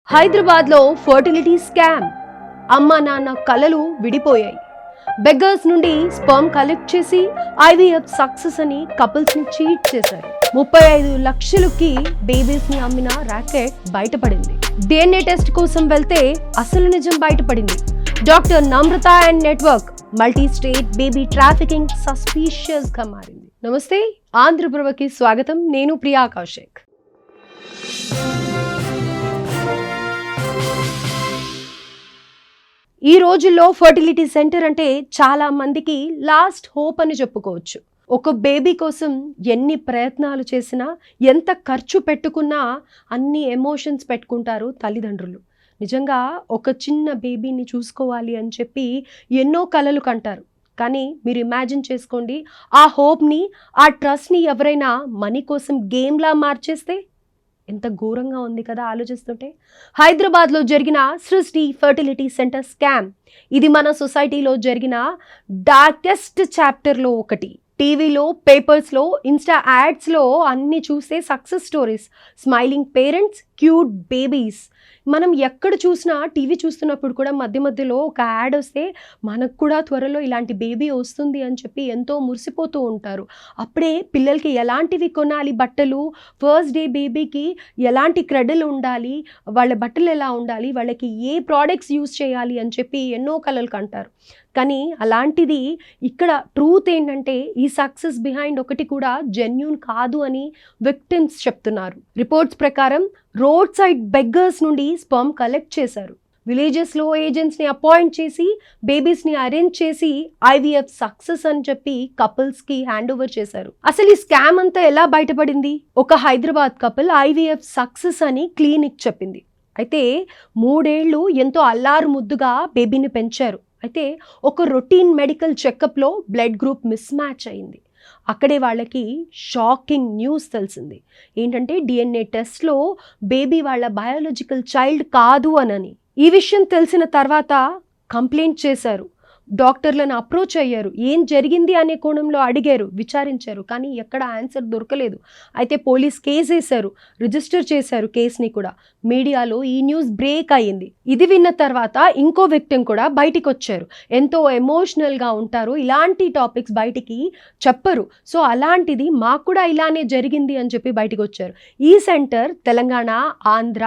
హైదరాబాద్లో fertility scam. అమ్మ నాన్న కలలు విడిపోయాయి. బెగ్గర్స్ నుండి స్పర్మ్ కలెక్ట్ చేసి ఐవీఎఫ్ సక్సెస్ అని కపుల్స్ ని చీట్ చేశారు. 35 లక్షలకి బేబీస్ ని అమ్మిన ర్యాకెట్ బయటపడింది. డిఎన్ఏ టెస్ట్ కోసం వెళ్తే అసలు నిజం బయటపడింది. Doctor Namrata and network multi state baby trafficking suspicious గా మారింది. నమస్తే, ఆంధ్రప్రభకి స్వాగతం. నేను ప్రియా కౌశిక్. ఈ రోజుల్లో ఫర్టిలిటీ సెంటర్ అంటే చాలా మందికి లాస్ట్ హోప్ అని చెప్పుకోవచ్చు. ఒక బేబీ కోసం ఎన్ని ప్రయత్నాలు చేసినా, ఎంత ఖర్చు పెట్టుకున్నా అన్ని ఎమోషన్స్ పెట్టుకుంటారు తల్లిదండ్రులు. నిజంగా ఒక చిన్న బేబీని చూసుకోవాలి అని చెప్పి ఎన్నో కలలు కంటారు. కానీ మీరు ఇమాజిన్ చేసుకోండి, ఆ హోప్ని, ఆ ట్రస్ట్ని ఎవరైనా మనీ కోసం గేమ్లా మార్చేస్తే ఎంత ఘోరంగా ఉంది కదా ఆలోచిస్తుంటే. హైదరాబాద్లో జరిగిన సృష్టి ఫర్టిలిటీ సెంటర్ స్కామ్ ఇది మన సొసైటీలో జరిగిన డార్కెస్ట్ చాప్టర్లో ఒకటి. టీవీలో, పేపర్స్లో, ఇన్స్టా యాడ్స్లో అన్నీ చూస్తే success stories, smiling parents, cute babies. మనం ఎక్కడ చూసినా టీవీ చూస్తున్నప్పుడు కూడా మధ్య మధ్యలో ఒక యాడ్ వస్తే మనకు కూడా త్వరలో ఇలాంటి బేబీ వస్తుంది అని చెప్పి ఎంతో మురిసిపోతూ ఉంటారు. అప్పుడే పిల్లలకి ఎలాంటివి కొనాలి, బట్టలు, ఫస్ట్ డే బేబీకి ఎలాంటి క్రెడలు ఉండాలి, వాళ్ళ బట్టలు ఎలా ఉండాలి, వాళ్ళకి ఏ ప్రోడక్ట్స్ యూజ్ చేయాలి అని చెప్పి ఎన్నో కలలు కంటారు. కానీ అలాంటిది ఇక్కడ ట్రూత్ ఏంటంటే ఈ సక్సెస్ బిహైండ్ ఒకటి కూడా జెన్యూన్ కాదు అని విక్టిమ్స్ చెప్తున్నారు. రిపోర్ట్స్ ప్రకారం రోడ్ సైడ్ బెగ్గర్స్ నుండి స్పర్మ్ కలెక్ట్ చేశారు. విలేజెస్లో ఏజెంట్స్ని అపాయింట్ చేసి బేబీస్ని అరేంజ్ చేసి ఐవీఎఫ్ సక్సెస్ అని చెప్పి కపుల్స్కి హ్యాండ్ ఓవర్ చేశారు. అసలు ఈ స్కామ్ అంతా ఎలా బయటపడింది? ఒక హైదరాబాద్ కపుల్ ఐవీఎఫ్ సక్సెస్ అని క్లినిక్ చెప్పింది. అయితే 3 ఏళ్ళు ఎంతో అల్లారు ముద్దుగా బేబీని పెంచారు. అయితే ఒక రొటీన్ మెడికల్ చెకప్లో బ్లడ్ గ్రూప్ మిస్ మ్యాచ్ అయింది. అక్కడే వాళ్ళకి షాకింగ్ న్యూస్ తెలిసింది. ఏంటంటే డిఎన్ఏ టెస్ట్లో బేబీ వాళ్ళ బయాలజికల్ చైల్డ్ కాదు అని. ఈ విషయం తెలిసిన తర్వాత కంప్లైంట్ చేశారు. డాక్టర్లను అప్రోచ్ అయ్యారు. ఏం జరిగింది అనే కోణంలో అడిగారు, విచారించారు. కానీ ఎక్కడ ఆన్సర్ దొరకలేదు. అయితే పోలీస్ కేసు వేశారు, రిజిస్టర్ చేశారు కేసుని కూడా. మీడియాలో ఈ న్యూస్ బ్రేక్ అయ్యింది. ఇది విన్న తర్వాత ఇంకో విక్టిమ్ కూడా బయటికి వచ్చారు. ఎంతో ఎమోషనల్గా ఉంటారు, ఇలాంటి టాపిక్స్ బయటికి చెప్పరు. సో అలాంటిది మాకు కూడా ఇలానే జరిగింది అని చెప్పి బయటికి వచ్చారు. ఈ సెంటర్ తెలంగాణ, ఆంధ్ర,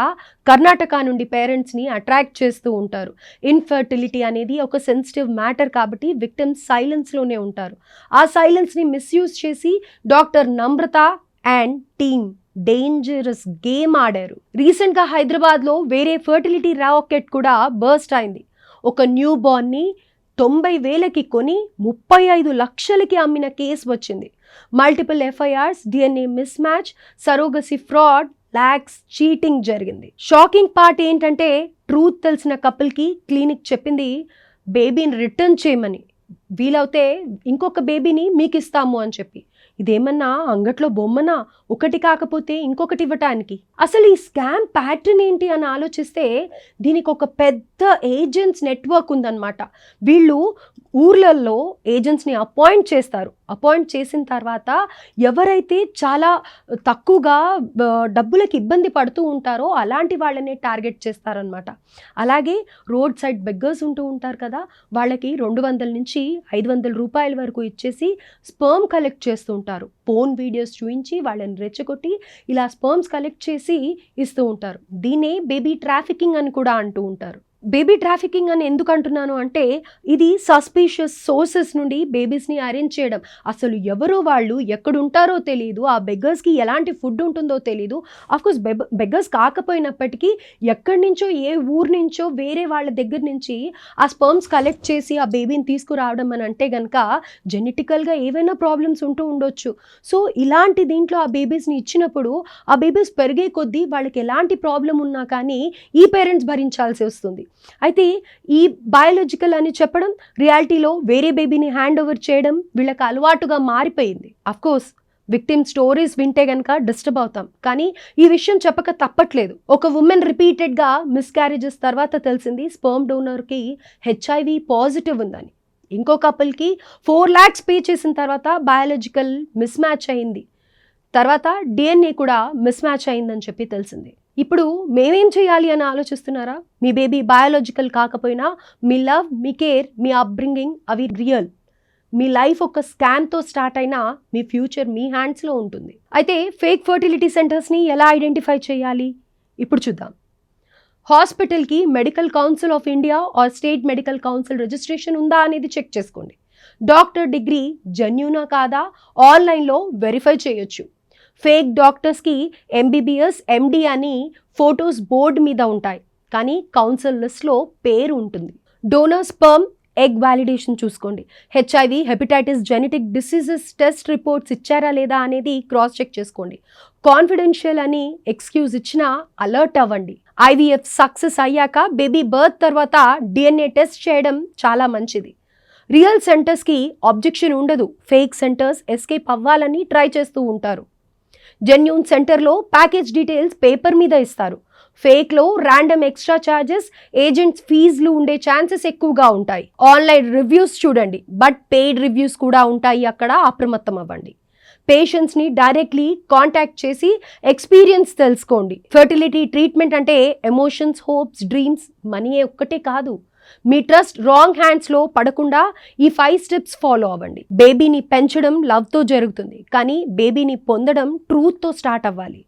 కర్ణాటక నుండి పేరెంట్స్ని అట్రాక్ట్ చేస్తూ ఉంటారు. ఇన్ఫర్టిలిటీ అనేది ఒక సెన్సిటివ్ మ్యాటర్ కాబట్టి విక్టిమ్స్ సైలెన్స్లోనే ఉంటారు. ఆ సైలెన్స్ని మిస్యూజ్ చేసి doctor Namrata and team dangerous game ఆడారు. రీసెంట్గా హైదరాబాద్లో వేరే ఫర్టిలిటీ రాకెట్ కూడా బర్స్ట్ అయింది. ఒక న్యూ బార్న్ని 90,000కి కొని 35 లక్షలకి అమ్మిన కేసు వచ్చింది. Multiple FIRs, DNA miss match, surrogacy fraud, lakhs cheating జరిగింది. షాకింగ్ పార్ట్ ఏంటంటే ట్రూత్ తెలిసిన కపుల్కి క్లినిక్ చెప్పింది బేబీని రిటర్న్ చేయమని, వీలవుతే ఇంకొక బేబీని మీకు ఇస్తాము అని చెప్పి. ఇదేమన్నా అంగట్లో బొమ్మనా, ఒకటి కాకపోతే ఇంకొకటి ఇవ్వటానికి? అసలు ఈ స్కామ్ ప్యాటర్న్ ఏంటి అని ఆలోచిస్తే దీనికి ఒక పెద్ద ఏజెంట్స్ నెట్వర్క్ ఉందన్నమాట. వీళ్ళు ఊర్లలో ఏజెంట్స్ని అపాయింట్ చేస్తారు. అపాయింట్ చేసిన తర్వాత ఎవరైతే చాలా తక్కువగా డబ్బులకి ఇబ్బంది పడుతూ ఉంటారో అలాంటి వాళ్ళనే టార్గెట్ చేస్తారనమాట. అలాగే రోడ్ సైడ్ బెగ్గర్స్ ఉంటూ ఉంటారు కదా, వాళ్ళకి 200 నుంచి 500 రూపాయల వరకు ఇచ్చేసి స్పర్మ్ కలెక్ట్ చేస్తూ ఉంటారు. ఫోన్ వీడియోస్ చూపించి వాళ్ళని రెచ్చగొట్టి ఇలా స్పర్మ్స్ కలెక్ట్ చేసి ఇస్తూ ఉంటారు. దీన్నే బేబీ ట్రాఫికింగ్ అని కూడా అంటూ ఉంటారు. బేబీ ట్రాఫికింగ్ అని ఎందుకు అంటున్నాను అంటే ఇది సస్పీషియస్ సోర్సెస్ నుండి బేబీస్ని అరేంజ్ చేయడం. అసలు ఎవరో వాళ్ళు ఎక్కడుంటారో తెలియదు, ఆ బెగ్గర్స్కి ఎలాంటి ఫుడ్ ఉంటుందో తెలియదు. ఆఫ్కోర్స్ బెగ్గర్స్ కాకపోయినప్పటికీ ఎక్కడి నుంచో, ఏ ఊరు నుంచో వేరే వాళ్ళ దగ్గర నుంచి ఆ స్పర్మ్స్ కలెక్ట్ చేసి ఆ బేబీని తీసుకురావడం అని అంటే కనుక జెనెటికల్గా ఏవైనా ప్రాబ్లమ్స్ ఉంటూ ఉండొచ్చు. సో ఇలాంటి దీంట్లో ఆ బేబీస్ని ఇచ్చినప్పుడు ఆ బేబీస్ పెరిగే కొద్దీ వాళ్ళకి ఎలాంటి ప్రాబ్లం ఉన్నా కానీ ఈ పేరెంట్స్ భరించాల్సి వస్తుంది. అయితే ఈ బయాలజికల్ అని చెప్పడం, రియాలిటీలో వేరే బేబీని హ్యాండ్ ఓవర్ చేయడం వీళ్ళకి అలవాటుగా మారిపోయింది. అఫ్కోర్స్ విక్టిమ్ స్టోరీస్ వింటే కనుక డిస్టర్బ్ అవుతాం, కానీ ఈ విషయం చెప్పక తప్పట్లేదు. ఒక ఉమెన్ రిపీటెడ్గా మిస్క్యారేజెస్ తర్వాత తెలిసింది స్పర్మ్ డోనర్కి HIV పాజిటివ్ ఉందని. ఇంకో కపుల్కి 4 lakhs పే చేసిన తర్వాత బయాలజికల్ మిస్ మ్యాచ్ అయింది. తర్వాత డిఎన్ఏ కూడా మిస్ మ్యాచ్ అయిందని చెప్పి తెలిసింది. ఇప్పుడు మేమేం చేయాలి అని ఆలోచిస్తున్నారా? మీ బేబీ బయాలజికల్ కాకపోయినా మీ లవ్, మీ కేర్, మీ అప్బ్రింగింగ్ అవి రియల్. మీ లైఫ్ ఒక స్కామ్తో స్టార్ట్ అయినా మీ ఫ్యూచర్ మీ హ్యాండ్స్లో ఉంటుంది. అయితే ఫేక్ ఫర్టిలిటీ సెంటర్స్ని ఎలా ఐడెంటిఫై చేయాలి ఇప్పుడు చూద్దాం. హాస్పిటల్కి medical council of India or state medical council registration ఉందా అనేది చెక్ చేసుకోండి. డాక్టర్ డిగ్రీ జెన్యూనా కాదా ఆన్లైన్లో వెరిఫై చేయొచ్చు. ఫేక్ డాక్టర్స్కి ఎంబీబీఎస్, ఎండి అని ఫొటోస్ బోర్డు మీద ఉంటాయి, కానీ కౌన్సిల్ లిస్ట్లో పేరు ఉంటుంది. డోనర్ స్పర్మ్, ఎగ్ వ్యాలిడేషన్ చూసుకోండి. HIV, hepatitis, genetic diseases test reports ఇచ్చారా లేదా అనేది క్రాస్ చెక్ చేసుకోండి. కాన్ఫిడెన్షియల్ అని ఎక్స్క్యూజ్ ఇచ్చినా అలర్ట్ అవ్వండి. ఐవీఎఫ్ సక్సెస్ అయ్యాక బేబీ బర్త్ తర్వాత డిఎన్ఏ టెస్ట్ చేయడం చాలా మంచిది. రియల్ సెంటర్స్కి ఆబ్జెక్షన్ ఉండదు, ఫేక్ సెంటర్స్ ఎస్కేప్ అవ్వాలని ట్రై చేస్తూ ఉంటారు. జెన్యూన్ సెంటర్లో ప్యాకేజ్ డీటెయిల్స్ పేపర్ మీద ఇస్తారు. ఫేక్లో ర్యాండమ్ ఎక్స్ట్రా ఛార్జెస్, ఏజెంట్స్ ఫీజులు ఉండే ఛాన్సెస్ ఎక్కువగా ఉంటాయి. ఆన్లైన్ రివ్యూస్ చూడండి, బట్ పెయిడ్ రివ్యూస్ కూడా ఉంటాయి, అక్కడ అప్రమత్తం అవ్వండి. పేషెంట్స్ని డైరెక్ట్లీ కాంటాక్ట్ చేసి ఎక్స్పీరియన్స్ తెలుసుకోండి. ఫర్టిలిటీ ట్రీట్మెంట్ అంటే ఎమోషన్స్, హోప్స్, డ్రీమ్స్, మనీ ఒక్కటే కాదు. మీ ట్రస్ట్ రాంగ్ హ్యాండ్స్లో పడకుండా ఈ 5 స్టెప్స్ ఫాలో అవ్వండి. బేబీని పెంచడం లవ్తో జరుగుతుంది, కానీ బేబీని పొందడం ట్రూత్తో స్టార్ట్ అవ్వాలి.